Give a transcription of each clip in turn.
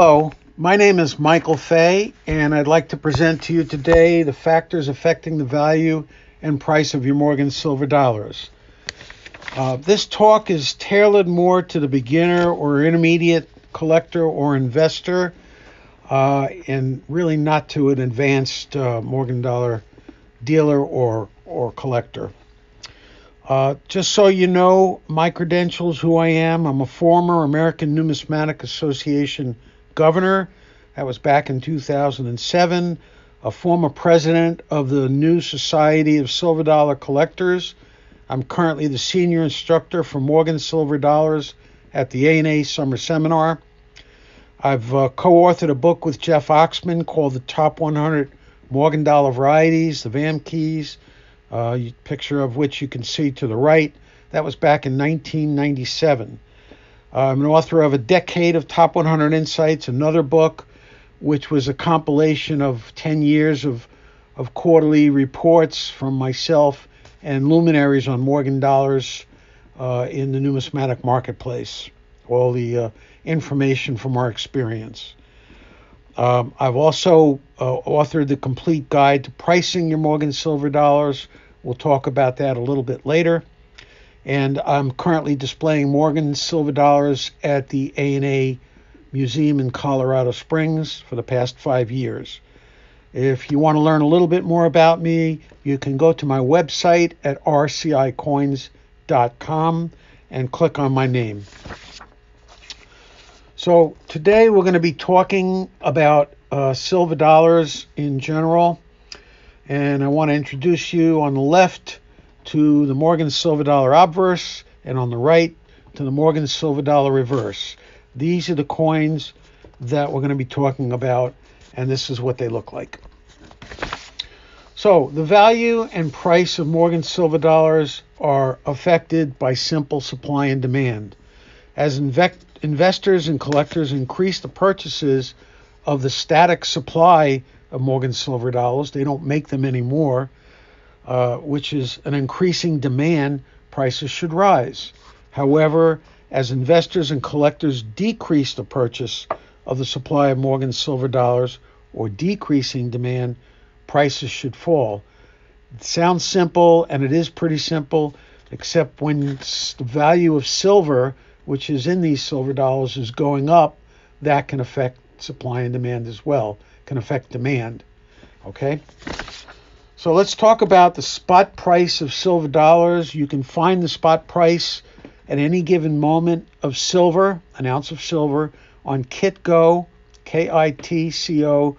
Hello, my name is Michael Fay, and I'd like to present to you today the factors affecting the value and price of your Morgan silver dollars. This talk is tailored more to the beginner or intermediate collector or investor, and really not to an advanced Morgan dollar dealer or collector. Just so you know, my credentials, who I am, I'm a former American Numismatic Association governor. That was back in 2007. A former president of the New Society of Silver Dollar Collectors. I'm currently the senior instructor for Morgan Silver Dollars at the A&A Summer Seminar. I've co-authored a book with Jeff Oxman called The Top 100 Morgan Dollar Varieties, the VAM Keys, picture of which you can see to the right. That was back in 1997. I'm an author of A Decade of Top 100 Insights, another book, which was a compilation of 10 years of quarterly reports from myself and luminaries on Morgan dollars in the numismatic marketplace. All the information from our experience. I've also authored the complete guide to pricing your Morgan silver dollars. We'll talk about that a little bit later. And I'm currently displaying Morgan silver dollars at the A&A Museum in Colorado Springs for the past 5 years. If you want to learn a little bit more about me, you can go to my website at rcicoins.com and click on my name. So today we're going to be talking about silver dollars in general, and I want to introduce you on the left to the Morgan silver dollar obverse, and on the right to the Morgan silver dollar reverse. These are the coins that we're going to be talking about, and this is what they look like. So the value and price of Morgan silver dollars are affected by simple supply and demand. As investors and collectors increase the purchases of the static supply of Morgan silver dollars, they don't make them anymore, which is an increasing demand, prices should rise. However, as investors and collectors decrease the purchase of the supply of Morgan silver dollars or decreasing demand, prices should fall. It sounds simple, and it is pretty simple, except when the value of silver, which is in these silver dollars, is going up, that can affect supply and demand as well, can affect demand. Okay? So let's talk about the spot price of silver dollars. You can find the spot price at any given moment of silver, an ounce of silver, on Kitco, KITCO.com.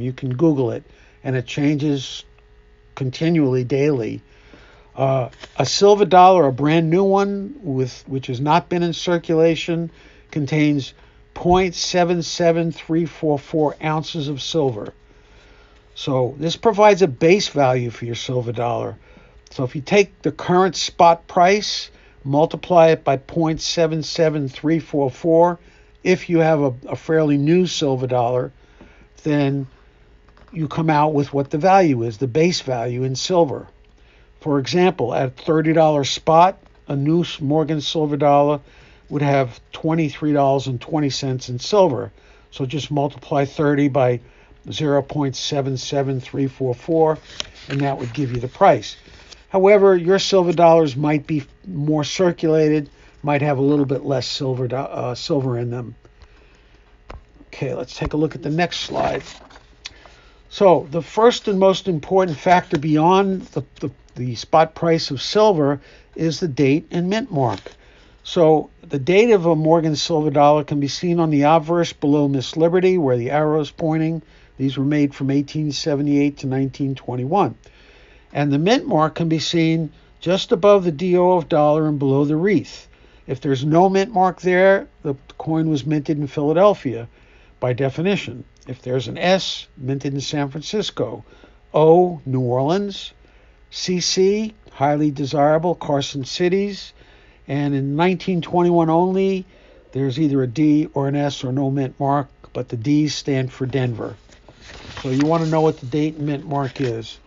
You can Google it, and it changes continually, daily. A silver dollar, a brand new one, which has not been in circulation, contains 0.77344 ounces of silver. So this provides a base value for your silver dollar. So if you take the current spot price, multiply it by 0.77344, if you have a fairly new silver dollar, then you come out with what the value is, the base value in silver. For example, at $30 spot, a new Morgan silver dollar would have $23.20 in silver. So just multiply 30 by 0.77344, and that would give you the price. However, your silver dollars might be more circulated, might have a little bit less silver in them. Okay, let's take a look at the next slide. So the first and most important factor beyond the spot price of silver is the date and mint mark. So the date of a Morgan silver dollar can be seen on the obverse below Miss Liberty, where the arrow is pointing. These were made from 1878 to 1921. And the mint mark can be seen just above the DO of dollar and below the wreath. If there's no mint mark there, the coin was minted in Philadelphia by definition. If there's an S, minted in San Francisco. O, New Orleans. CC, highly desirable, Carson Cities. And in 1921 only, there's either a D or an S or no mint mark, but the D's stand for Denver. So you want to know what the date and mint mark is.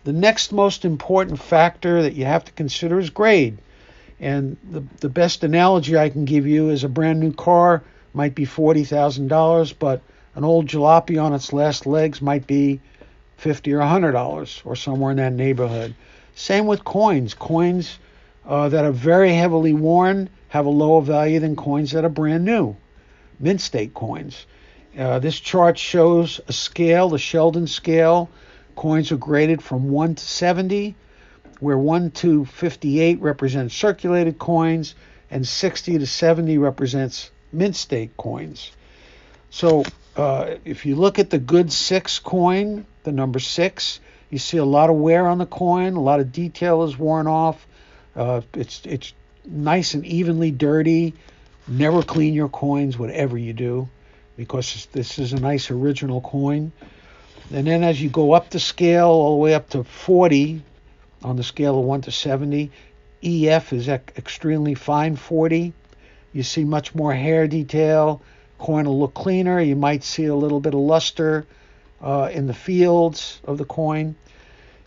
The next most important factor that you have to consider is grade. And the best analogy I can give you is a brand new car might be $40,000, but an old jalopy on its last legs might be $50 or $100 or somewhere in that neighborhood. Same with coins. Coins that are very heavily worn have a lower value than coins that are brand new, mint state coins. This chart shows a scale, the Sheldon scale. Coins are graded from 1 to 70, where 1 to 58 represents circulated coins, and 60 to 70 represents mint state coins. So if you look at the good 6 coin, the number 6, you see a lot of wear on the coin, a lot of detail is worn off. It's nice and evenly dirty. Never clean your coins, whatever you do, because this is a nice original coin. And then as you go up the scale, all the way up to 40, on the scale of 1 to 70, EF is extremely fine 40. You see much more hair detail. Coin will look cleaner. You might see a little bit of luster in the fields of the coin.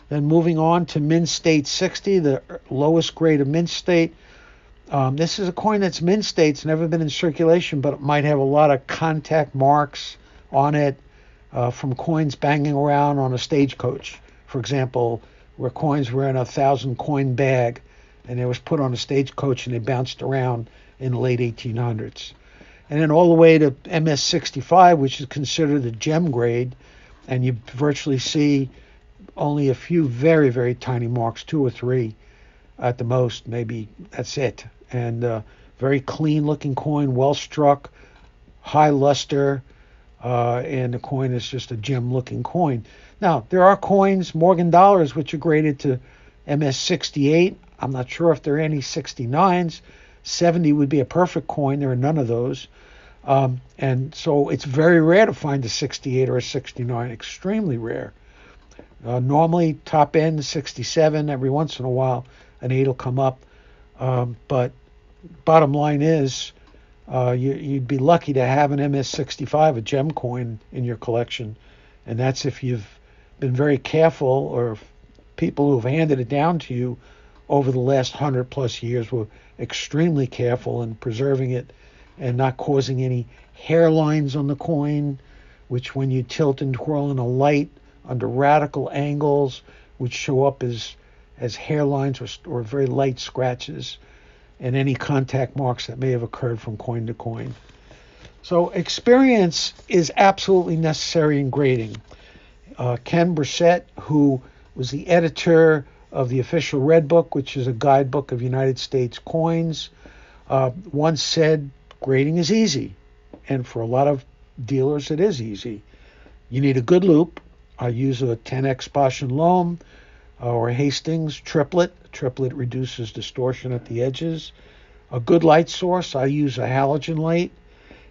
Then moving on to mint state 60, the lowest grade of mint state. This is a coin that's mint state. It's never been in circulation, but it might have a lot of contact marks on it from coins banging around on a stagecoach. For example, where coins were in a 1,000 coin bag and it was put on a stagecoach and they bounced around in the late 1800s. And then all the way to MS65, which is considered a gem grade, and you virtually see only a few very, very tiny marks, 2 or 3 at the most, maybe that's it. And very clean looking coin, well struck, high luster, and the coin is just a gem looking coin. Now, there are coins, Morgan dollars, which are graded to MS68. I'm not sure if there are any 69s. 70 would be a perfect coin. There are none of those. And so it's very rare to find a 68 or a 69, extremely rare. Normally, top end 67. Every once in a while, an 8 will come up. But bottom line is, you'd be lucky to have an MS65, a gem coin, in your collection. And that's if you've been very careful, or people who've handed it down to you over the last 100 plus years were extremely careful in preserving it and not causing any hairlines on the coin, which when you tilt and twirl in a light under radical angles would show up as hairlines or very light scratches, and any contact marks that may have occurred from coin to coin. So experience is absolutely necessary in grading. Ken Brissett, who was the editor of the official Red Book, which is a guidebook of United States coins, once said grading is easy. And for a lot of dealers, it is easy. You need a good loupe. I use a 10x Bosch and Loam or Hastings triplet. Triplet reduces distortion at the edges. A good light source. I use a halogen light.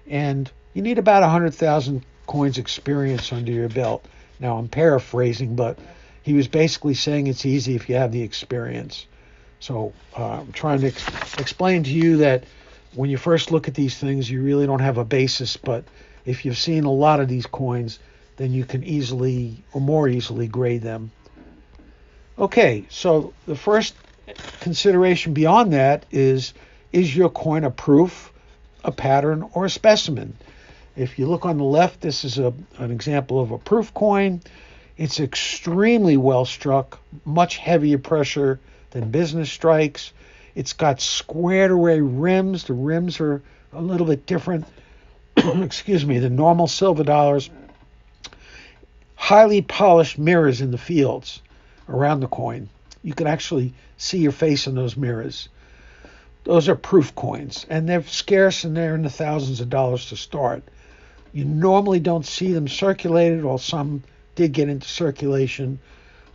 And you need about 100,000 coins experience under your belt. Now, I'm paraphrasing, but he was basically saying it's easy if you have the experience. So I'm trying to explain to you that when you first look at these things, you really don't have a basis. But if you've seen a lot of these coins, then you can easily or more easily grade them. Okay, so the first consideration beyond that is your coin a proof, a pattern, or a specimen? If you look on the left, this is an example of a proof coin. It's extremely well struck, much heavier pressure than business strikes. It's got squared away rims. The rims are a little bit different, excuse me, than normal silver dollars. Highly polished mirrors in the fields around the coin. You can actually see your face in those mirrors. Those are proof coins, and they're scarce, and they're in the thousands of dollars to start. You normally don't see them circulated, or some did get into circulation,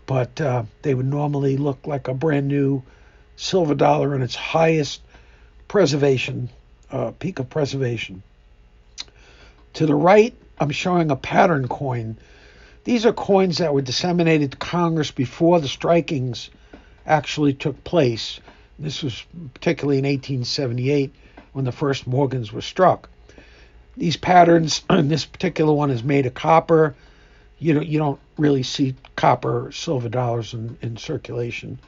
but they would normally look like a brand new silver dollar in its highest preservation, peak of preservation. To the right, I'm showing a pattern coin. These are coins that were disseminated to Congress before the strikings actually took place. This was particularly in 1878 when the first Morgans were struck. These patterns, this particular one is made of copper. You don't really see copper silver dollars in circulation.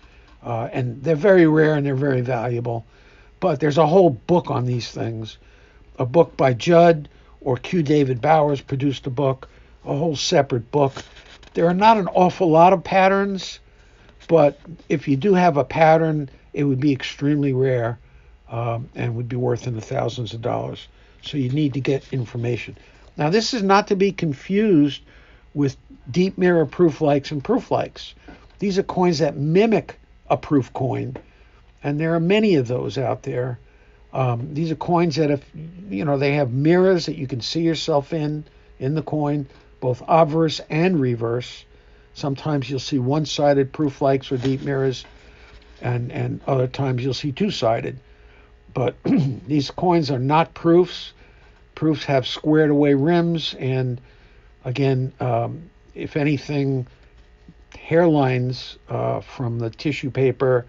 And they're very rare and they're very valuable. But there's a whole book on these things. a book by Judd or Q. David Bowers produced a book, a whole separate book. There are not an awful lot of patterns, but if you do have a pattern, it would be extremely rare and would be worth in the thousands of dollars. So you need to get information. Now, this is not to be confused with deep mirror proof likes and proof likes. These are coins that mimic a proof coin, and there are many of those out there. These are coins that, if they have mirrors that you can see yourself in the coin, both obverse and reverse. Sometimes you'll see one-sided proof likes or deep mirrors, and other times you'll see two-sided. But these coins are not proofs. Proofs have squared away rims, and again, if anything, hairlines from the tissue paper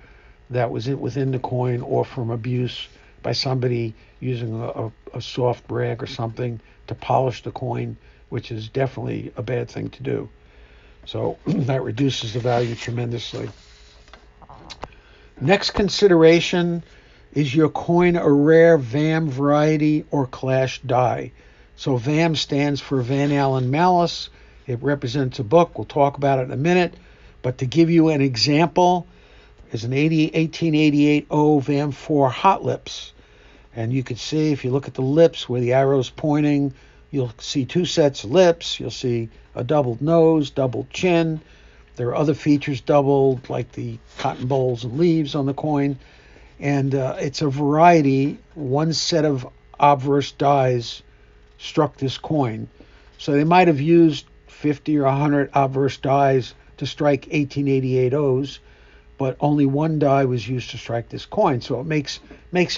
that was within the coin, or from abuse by somebody using a soft rag or something to polish the coin, which is definitely a bad thing to do. So that reduces the value tremendously. Next consideration, is your coin a rare VAM variety or clash die? So VAM stands for Van Allen Malice. It represents a book. We'll talk about it in a minute. But to give you an example, is an 1888 O VAM 4 Hot Lips. And you can see, if you look at the lips where the arrow's pointing, you'll see two sets of lips. You'll see a doubled nose, doubled chin. There are other features doubled, like the cotton bolls and leaves on the coin. And it's a variety. One set of obverse dies struck this coin. So they might have used 50 or 100 obverse dies to strike 1888 O's, but only one die was used to strike this coin. So it makes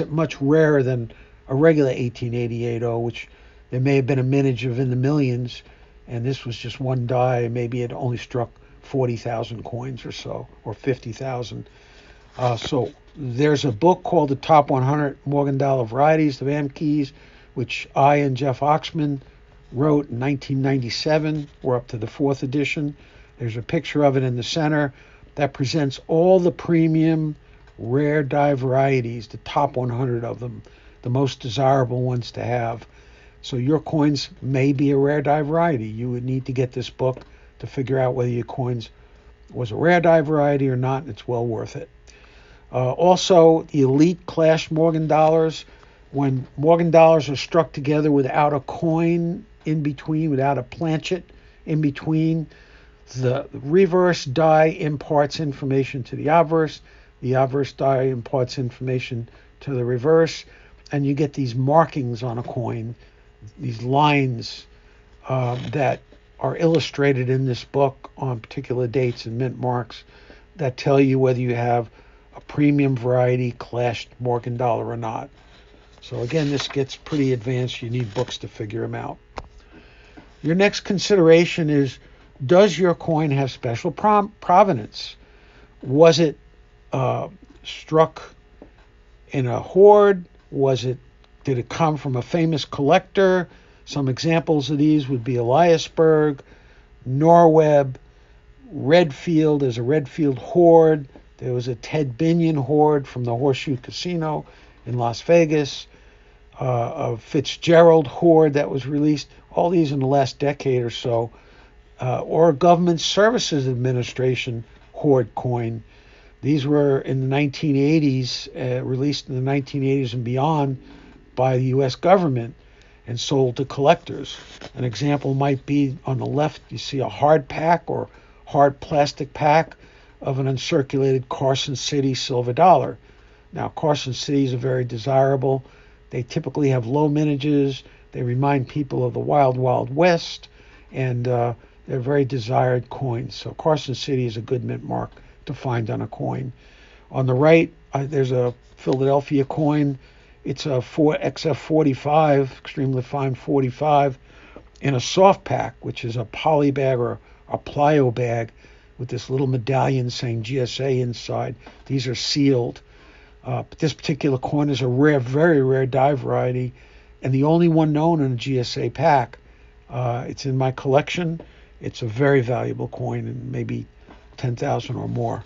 it much rarer than a regular 1888 O, which there may have been a mintage of in the millions, and this was just one die. Maybe it only struck 40,000 coins or so, or 50,000. So there's a book called The Top 100 Morgan Varieties, the VAM Keys, which I and Jeff Oxman wrote in 1997. We're up to the 4th edition. There's a picture of it in the center that presents all the premium rare die varieties, the top 100 of them, the most desirable ones to have. So your coins may be a rare die variety. You would need to get this book to figure out whether your coins was a rare die variety or not, and it's well worth it. Also, the elite clash Morgan dollars. When Morgan dollars are struck together without a coin in between, without a planchet in between, the reverse die imparts information to the obverse die imparts information to the reverse, and you get these markings on a coin, these lines that are illustrated in this book on particular dates and mint marks that tell you whether you have a premium variety clashed Morgan dollar or not. So again, this gets pretty advanced. You need books to figure them out. Your next consideration is, does your coin have special provenance? Was it struck in a hoard? Did it come from a famous collector? Some examples of these would be Eliasberg, Norweb, Redfield. There's a Redfield hoard. There was a Ted Binion hoard from the Horseshoe Casino in Las Vegas, a Fitzgerald hoard that was released, all these in the last decade or so, or a Government Services Administration hoard coin. These were in the 1980s, released in the 1980s and beyond by the U.S. government and sold to collectors. An example might be on the left, you see a hard pack or hard plastic pack of an uncirculated Carson City silver dollar. Now, Carson Cities are very desirable. They typically have low mintages. They remind people of the Wild Wild West, and they're very desired coins. So Carson City is a good mint mark to find on a coin. On the right, there's a Philadelphia coin. It's a XF45, extremely fine 45, in a soft pack, which is a poly bag or a plyo bag with this little medallion saying GSA inside. These are sealed. But this particular coin is a rare, very rare die variety, and the only one known in a GSA pack. It's in my collection. It's a very valuable coin, and maybe 10,000 or more.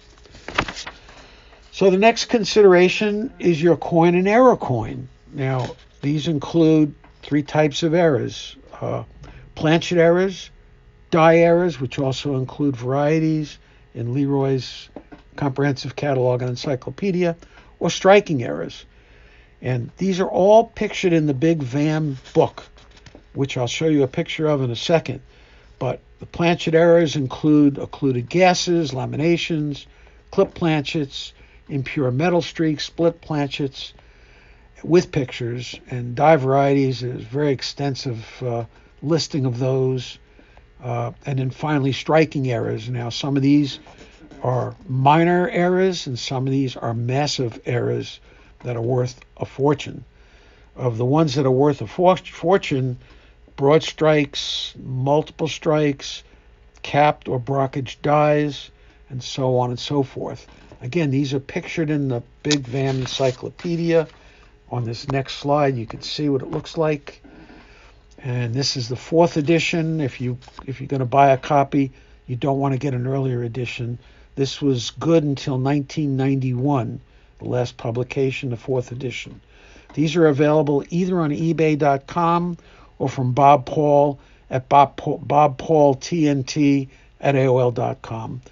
So the next consideration is your coin an error coin. Now, These include three types of errors: planchet errors, die errors, which also include varieties in Leroy's Comprehensive Catalog and Encyclopedia, or striking errors. And these are all pictured in the big VAM book, which I'll show you a picture of in a second. But the planchet errors include occluded gases, laminations, clip planchets, impure metal streaks, split planchets with pictures, and die varieties. There's a very extensive listing of those. And then finally, striking errors. Now, some of these are minor errors, and some of these are massive errors that are worth a fortune. Of the ones that are worth a fortune, broad strikes, multiple strikes, capped or brockage dies, and so on and so forth. Again, these are pictured in the big VAM encyclopedia. On this next slide, you can see what it looks like. And this is the 4th edition. If you're going to buy a copy, you don't want to get an earlier edition. This was good until 1991, the last publication, the 4th edition. These are available either on eBay.com or from Bob Paul at bobpaultnt@aol.com.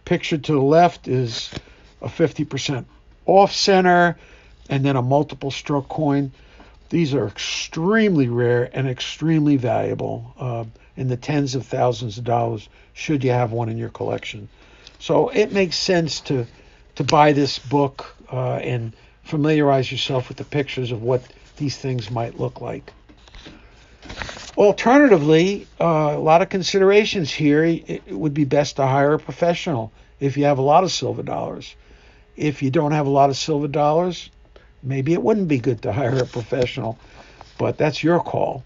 Pictured to the left is a 50% off center and then a multiple stroke coin. These are extremely rare and extremely valuable, in the tens of thousands of dollars, should you have one in your collection. So it makes sense to buy this book and familiarize yourself with the pictures of what these things might look like. Alternatively, a lot of considerations here. It would be best to hire a professional if you have a lot of silver dollars. If you don't have a lot of silver dollars, maybe it wouldn't be good to hire a professional, but that's your call.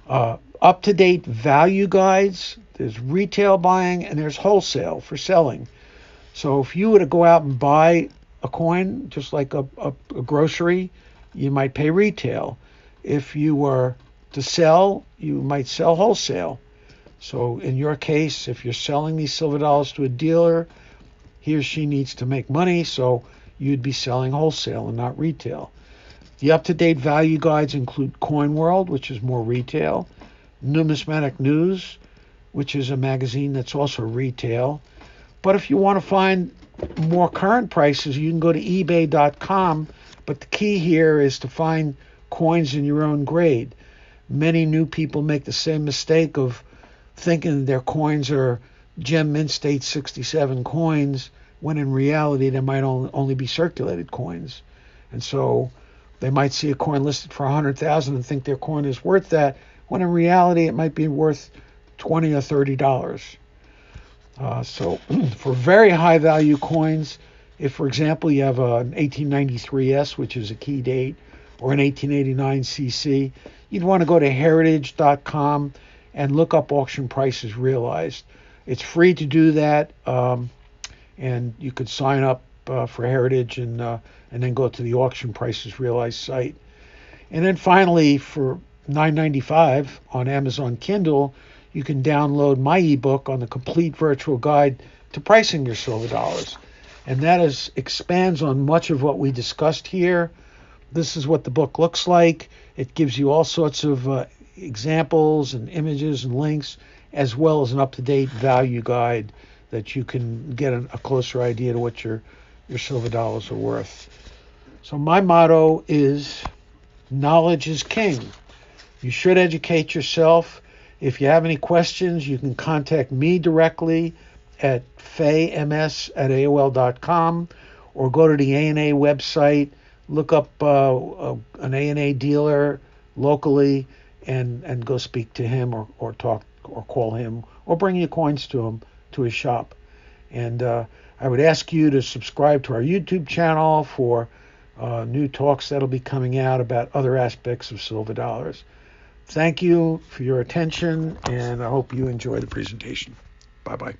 Up-to-date value guides. There's retail buying and there's wholesale for selling. So if you were to go out and buy a coin, just like a grocery, you might pay retail. If you were to sell, you might sell wholesale. So in your case, if you're selling these silver dollars to a dealer, he or she needs to make money, so you'd be selling wholesale and not retail. The up-to-date value guides include Coin World, which is more retail, Numismatic News, which is a magazine that's also retail. But if you want to find more current prices, you can go to ebay.com. But the key here is to find coins in your own grade. Many new people make the same mistake of thinking their coins are Gem Mint State 67 coins, when in reality they might only be circulated coins. And so they might see a coin listed for $100,000 and think their coin is worth that, when in reality it might be worth $20 or $30. So for very high value coins, if for example you have an 1893S, which is a key date, or an 1889 CC, you'd want to go to heritage.com and look up auction prices realized. It's free to do that, and you could sign up for Heritage and then go to the auction prices realized site. And then finally, for $9.95 on Amazon Kindle, you can download my ebook on the complete virtual guide to pricing your silver dollars. And that expands on much of what we discussed here. This is what the book looks like. It gives you all sorts of examples and images and links, as well as an up-to-date value guide that you can get a closer idea to what your silver dollars are worth. So my motto is, knowledge is king. You should educate yourself. If you have any questions, you can contact me directly at fayms@aol.com, or go to the ANA website, look up an ANA dealer locally, and go speak to him or talk or call him, or bring your coins to him, to his shop. And I would ask you to subscribe to our YouTube channel for new talks that'll be coming out about other aspects of silver dollars. Thank you for your attention, and I hope you enjoy the presentation. Bye-bye.